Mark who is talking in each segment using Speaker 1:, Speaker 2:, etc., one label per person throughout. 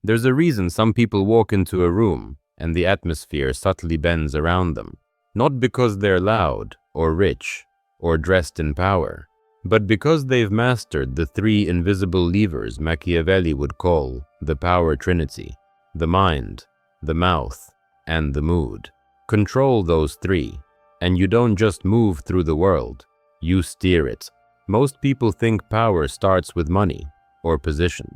Speaker 1: There's a reason some people walk into a room and the atmosphere subtly bends around them, not because they're loud or rich or dressed in power, but because they've mastered the three invisible levers Machiavelli would call the power trinity: the mind, the mouth, and the mood. Control those three, and you don't just move through the world, you steer it. Most people think power starts with money or position.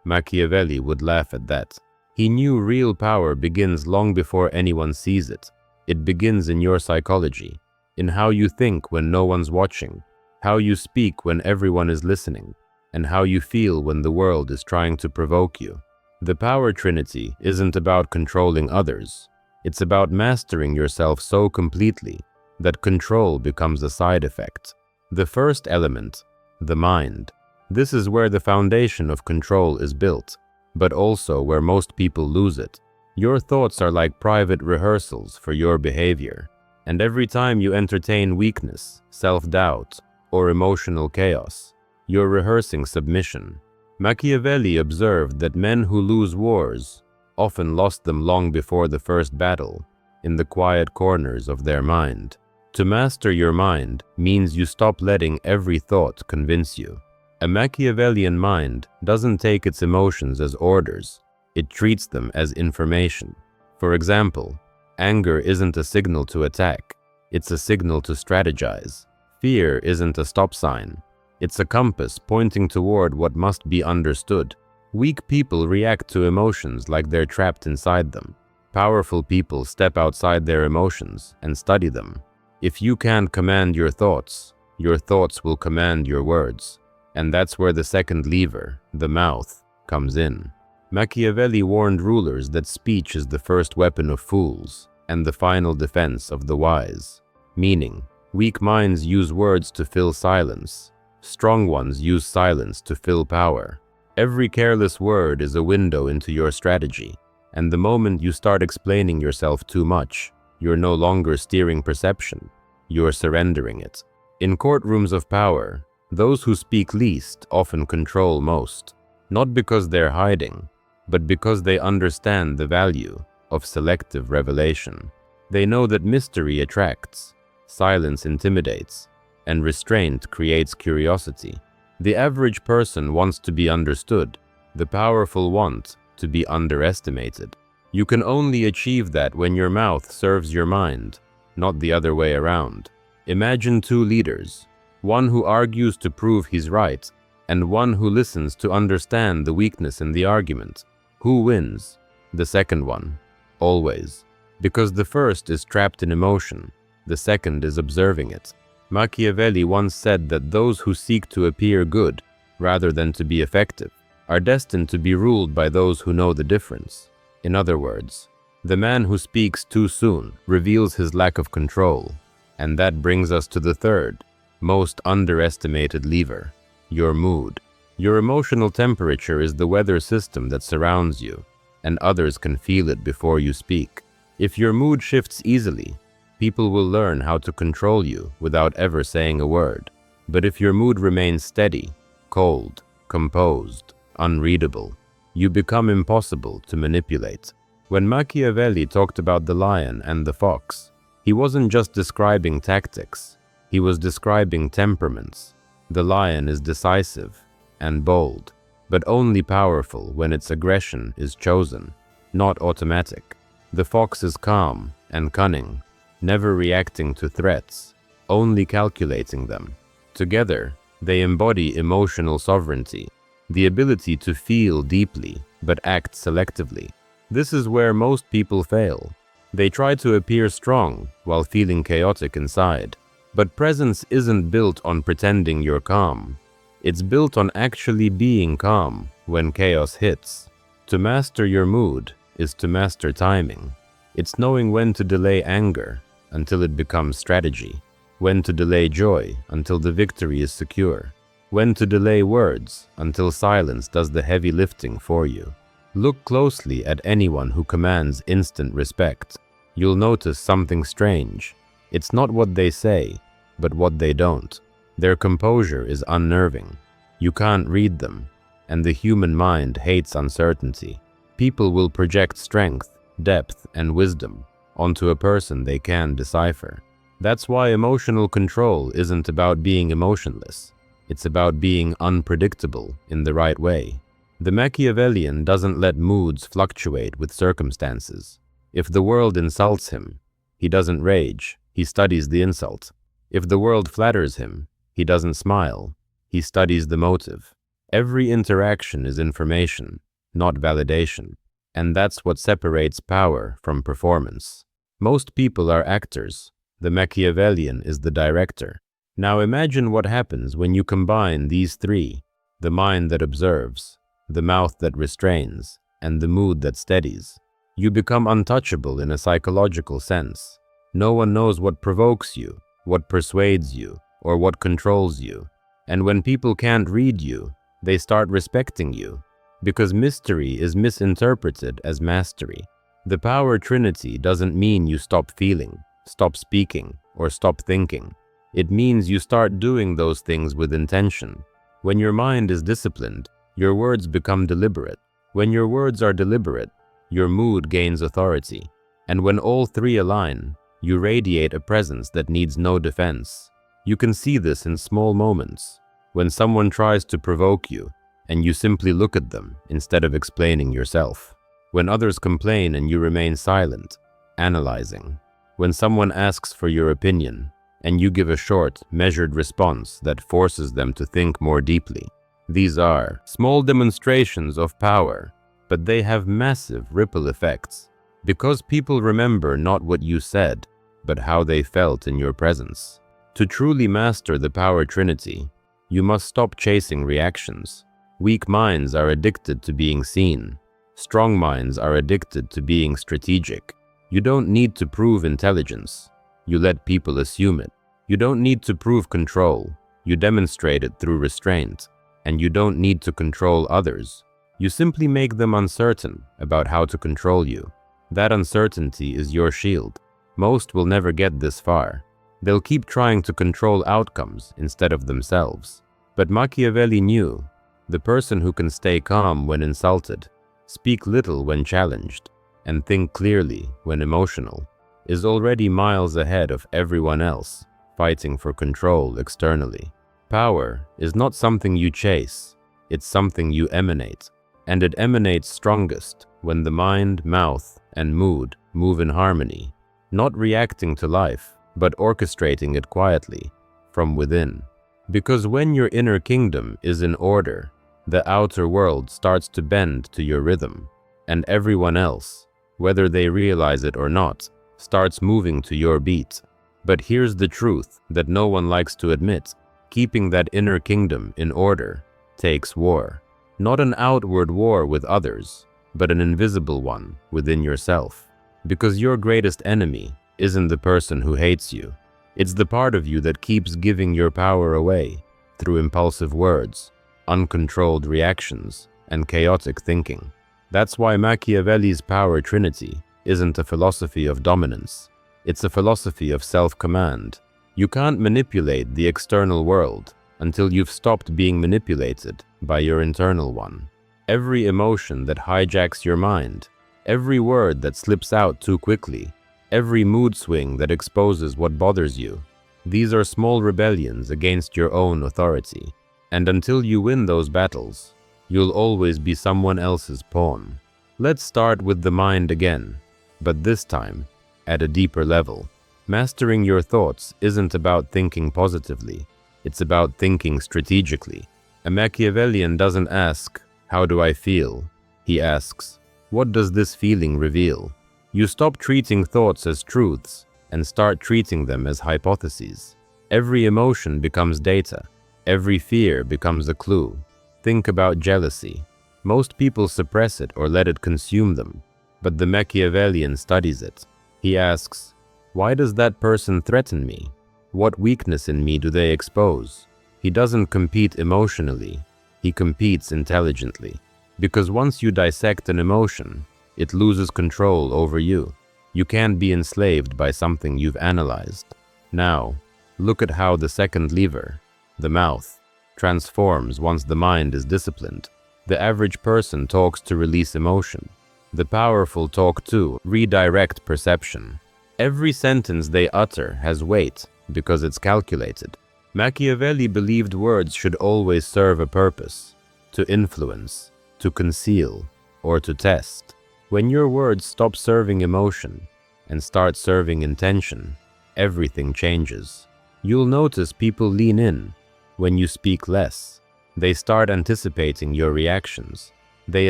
Speaker 1: Machiavelli would laugh at that. He knew real power begins long before anyone sees it. It begins in your psychology, in how you think when no one's watching, how you speak when everyone is listening, and how you feel when the world is trying to provoke you. The power trinity isn't about controlling others. It's about mastering yourself so completely that control becomes a side effect. The first element, the mind. This is where the foundation of control is built, but also where most people lose it. Your thoughts are like private rehearsals for your behavior, and every time you entertain weakness, self-doubt, or emotional chaos, you're rehearsing submission. Machiavelli observed that men who lose wars often lost them long before the first battle, in the quiet corners of their mind. To master your mind means you stop letting every thought convince you. A Machiavellian mind doesn't take its emotions as orders, it treats them as information. For example, anger isn't a signal to attack, it's a signal to strategize. Fear isn't a stop sign, it's a compass pointing toward what must be understood. Weak people react to emotions like they're trapped inside them. Powerful people step outside their emotions and study them. If you can't command your thoughts will command your words. And that's where the second lever, the mouth, comes in. Machiavelli warned rulers that speech is the first weapon of fools and the final defense of the wise. Meaning, weak minds use words to fill silence. Strong ones use silence to fill power. Every careless word is a window into your strategy, and the moment you start explaining yourself too much, you're no longer steering perception, you're surrendering it. In courtrooms of power, those who speak least often control most, not because they're hiding, but because they understand the value of selective revelation. They know that mystery attracts, silence intimidates, and restraint creates curiosity. The average person wants to be understood. The powerful want to be underestimated. You can only achieve that when your mouth serves your mind, not the other way around. Imagine two leaders, one who argues to prove he's right, and one who listens to understand the weakness in the argument. Who wins? The second one, always. Because the first is trapped in emotion, the second is observing it. Machiavelli once said that those who seek to appear good, rather than to be effective, are destined to be ruled by those who know the difference. In other words, the man who speaks too soon reveals his lack of control. And that brings us to the third, most underestimated lever, your mood. Your emotional temperature is the weather system that surrounds you, and others can feel it before you speak. If your mood shifts easily, people will learn how to control you without ever saying a word. But if your mood remains steady, cold, composed, unreadable, you become impossible to manipulate. When Machiavelli talked about the lion and the fox, he wasn't just describing tactics, he was describing temperaments. The lion is decisive and bold, but only powerful when its aggression is chosen, not automatic. The fox is calm and cunning, never reacting to threats, only calculating them. Together, they embody emotional sovereignty, the ability to feel deeply but act selectively. This is where most people fail. They try to appear strong while feeling chaotic inside. But presence isn't built on pretending you're calm. It's built on actually being calm when chaos hits. To master your mood is to master timing. It's knowing when to delay anger until it becomes strategy, when to delay joy until the victory is secure, when to delay words until silence does the heavy lifting for you. Look closely at anyone who commands instant respect. You'll notice something strange. It's not what they say, but what they don't. Their composure is unnerving. You can't read them, and the human mind hates uncertainty. People will project strength, depth, and wisdom onto a person they can decipher. That's why emotional control isn't about being emotionless. It's about being unpredictable in the right way. The Machiavellian doesn't let moods fluctuate with circumstances. If the world insults him, he doesn't rage, he studies the insult. If the world flatters him, he doesn't smile, he studies the motive. Every interaction is information, not validation. And that's what separates power from performance. Most people are actors. The Machiavellian is the director. Now imagine what happens when you combine these three: the mind that observes, the mouth that restrains, and the mood that steadies. You become untouchable in a psychological sense. No one knows what provokes you, what persuades you, or what controls you. And when people can't read you, they start respecting you, because mystery is misinterpreted as mastery. The power trinity doesn't mean you stop feeling, stop speaking, or stop thinking. It means you start doing those things with intention. When your mind is disciplined, your words become deliberate. When your words are deliberate, your mood gains authority. And when all three align, you radiate a presence that needs no defense. You can see this in small moments. When someone tries to provoke you, and you simply look at them instead of explaining yourself. When others complain and you remain silent, analyzing. When someone asks for your opinion, and you give a short, measured response that forces them to think more deeply. These are small demonstrations of power, but they have massive ripple effects, because people remember not what you said, but how they felt in your presence. To truly master the power trinity, you must stop chasing reactions. Weak minds are addicted to being seen. Strong minds are addicted to being strategic. You don't need to prove intelligence. You let people assume it. You don't need to prove control. You demonstrate it through restraint. And you don't need to control others. You simply make them uncertain about how to control you. That uncertainty is your shield. Most will never get this far. They'll keep trying to control outcomes instead of themselves. But Machiavelli knew the person who can stay calm when insulted, speak little when challenged, and think clearly when emotional, is already miles ahead of everyone else fighting for control externally. Power is not something you chase, it's something you emanate, and it emanates strongest when the mind, mouth, and mood move in harmony, not reacting to life, but orchestrating it quietly from within. Because when your inner kingdom is in order, the outer world starts to bend to your rhythm, and everyone else, whether they realize it or not, starts moving to your beat. But here's the truth that no one likes to admit. Keeping that inner kingdom in order takes war. Not an outward war with others, but an invisible one within yourself. Because your greatest enemy isn't the person who hates you. It's the part of you that keeps giving your power away through impulsive words, uncontrolled reactions, and chaotic thinking. That's why Machiavelli's power trinity isn't a philosophy of dominance. It's a philosophy of self-command. You can't manipulate the external world until you've stopped being manipulated by your internal one. Every emotion that hijacks your mind, every word that slips out too quickly, every mood swing that exposes what bothers you, these are small rebellions against your own authority. And until you win those battles, you'll always be someone else's pawn. Let's start with the mind again, but this time at a deeper level. Mastering your thoughts isn't about thinking positively, it's about thinking strategically. A Machiavellian doesn't ask, "How do I feel?" He asks, "What does this feeling reveal?" You stop treating thoughts as truths and start treating them as hypotheses. Every emotion becomes data. Every fear becomes a clue. Think about jealousy. Most people suppress it or let it consume them, but the Machiavellian studies it. He asks, "Why does that person threaten me? What weakness in me do they expose?" He doesn't compete emotionally, he competes intelligently. Because once you dissect an emotion, it loses control over you. You can't be enslaved by something you've analyzed. Now, look at how the second lever, the mouth, transforms once the mind is disciplined. The average person talks to release emotion. The powerful talk too, redirect perception. Every sentence they utter has weight because it's calculated. Machiavelli believed words should always serve a purpose, to influence, to conceal, or to test. When your words stop serving emotion and start serving intention, everything changes. You'll notice people lean in when you speak less. They start anticipating your reactions. They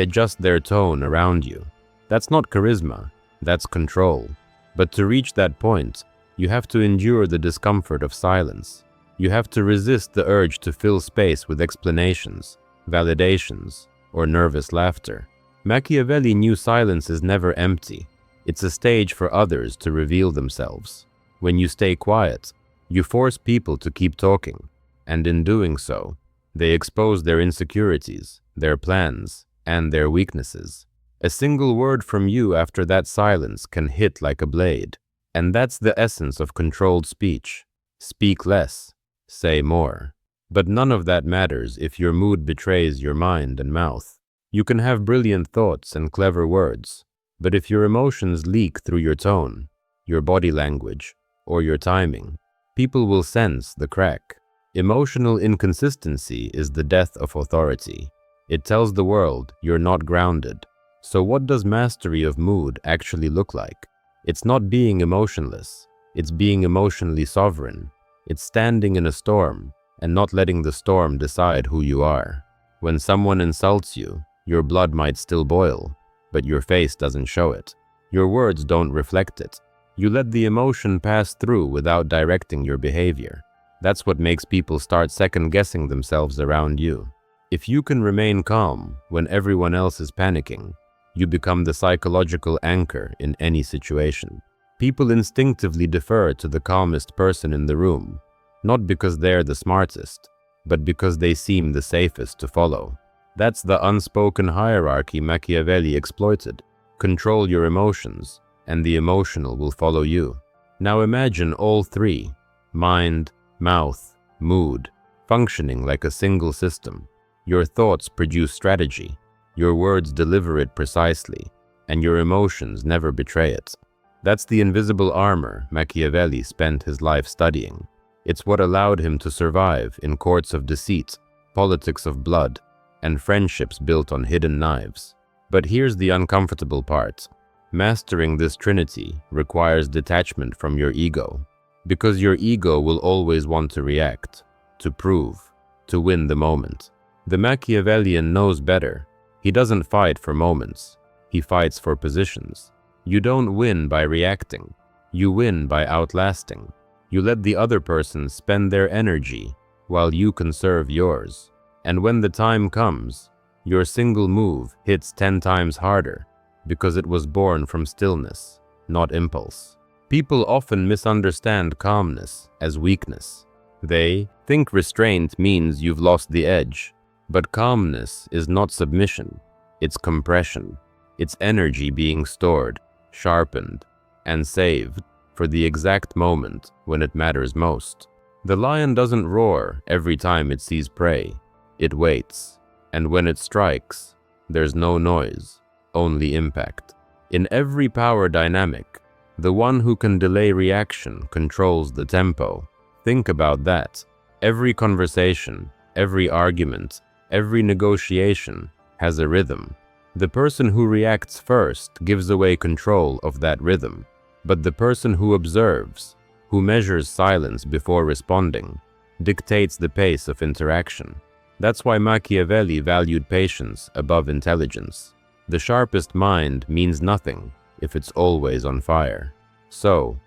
Speaker 1: adjust their tone around you. That's not charisma, that's control. But to reach that point, you have to endure the discomfort of silence. You have to resist the urge to fill space with explanations, validations, or nervous laughter. Machiavelli knew silence is never empty. It's a stage for others to reveal themselves. When you stay quiet, you force people to keep talking, and in doing so, they expose their insecurities, their plans, and their weaknesses. A single word from you after that silence can hit like a blade. And that's the essence of controlled speech. Speak less, say more. But none of that matters if your mood betrays your mind and mouth. You can have brilliant thoughts and clever words, but if your emotions leak through your tone, your body language, or your timing, people will sense the crack. Emotional inconsistency is the death of authority. It tells the world you're not grounded. So what does mastery of mood actually look like? It's not being emotionless. It's being emotionally sovereign. It's standing in a storm and not letting the storm decide who you are. When someone insults you, your blood might still boil, but your face doesn't show it. Your words don't reflect it. You let the emotion pass through without directing your behavior. That's what makes people start second-guessing themselves around you. If you can remain calm when everyone else is panicking, you become the psychological anchor in any situation. People instinctively defer to the calmest person in the room, not because they're the smartest, but because they seem the safest to follow. That's the unspoken hierarchy Machiavelli exploited. Control your emotions, and the emotional will follow you. Now imagine all three, mind, mouth, mood, functioning like a single system. Your thoughts produce strategy, your words deliver it precisely, and your emotions never betray it. That's the invisible armor Machiavelli spent his life studying. It's what allowed him to survive in courts of deceit, politics of blood, and friendships built on hidden knives. But here's the uncomfortable part. Mastering this trinity requires detachment from your ego, because your ego will always want to react, to prove, to win the moment. The Machiavellian knows better. He doesn't fight for moments. He fights for positions. You don't win by reacting. You win by outlasting. You let the other person spend their energy while you conserve yours. And when the time comes, your single move hits 10 times harder because it was born from stillness, not impulse. People often misunderstand calmness as weakness. They think restraint means you've lost the edge. But calmness is not submission. It's compression. It's energy being stored, sharpened, and saved for the exact moment when it matters most. The lion doesn't roar every time it sees prey. It waits. And when it strikes, there's no noise, only impact. In every power dynamic, the one who can delay reaction controls the tempo. Think about that. Every conversation, every argument, every negotiation has a rhythm. The person who reacts first gives away control of that rhythm. But the person who observes, who measures silence before responding, dictates the pace of interaction. That's why Machiavelli valued patience above intelligence. The sharpest mind means nothing if it's always on fire. So,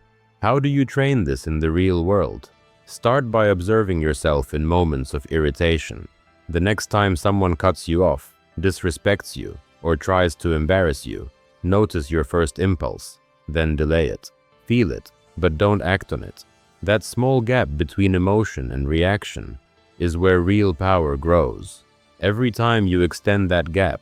Speaker 1: how do you train this in the real world? Start by observing yourself in moments of irritation. The next time someone cuts you off, disrespects you, or tries to embarrass you, notice your first impulse, then delay it. Feel it, but don't act on it. That small gap between emotion and reaction is where real power grows. Every time you extend that gap,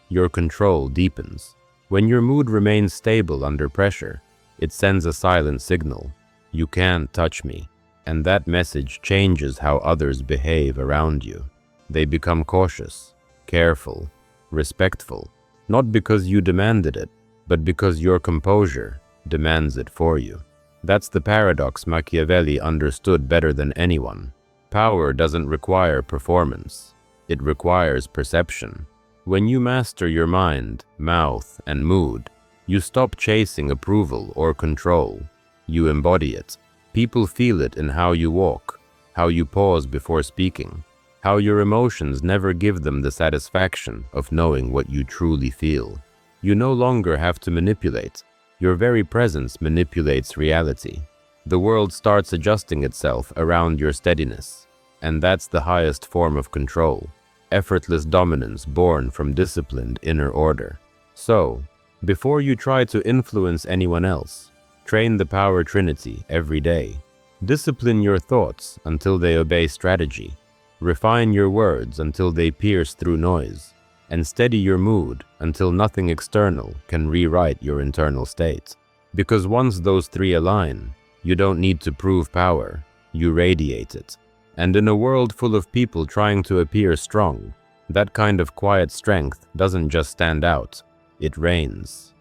Speaker 1: your control deepens. When your mood remains stable under pressure, it sends a silent signal. You can't touch me. And that message changes how others behave around you. They become cautious, careful, respectful, not because you demanded it, but because your composure demands it for you. That's the paradox Machiavelli understood better than anyone. Power doesn't require performance. It requires perception. When you master your mind, mouth, and mood, you stop chasing approval or control. You embody it. People feel it in how you walk, how you pause before speaking, how your emotions never give them the satisfaction of knowing what you truly feel. You no longer have to manipulate. Your very presence manipulates reality. The world starts adjusting itself around your steadiness, and that's the highest form of control. Effortless dominance born from disciplined inner order. So, before you try to influence anyone else, train the power trinity every day. Discipline your thoughts until they obey strategy. Refine your words until they pierce through noise. And steady your mood until nothing external can rewrite your internal state. Because once those three align, you don't need to prove power, you radiate it. And in a world full of people trying to appear strong, that kind of quiet strength doesn't just stand out, it reigns.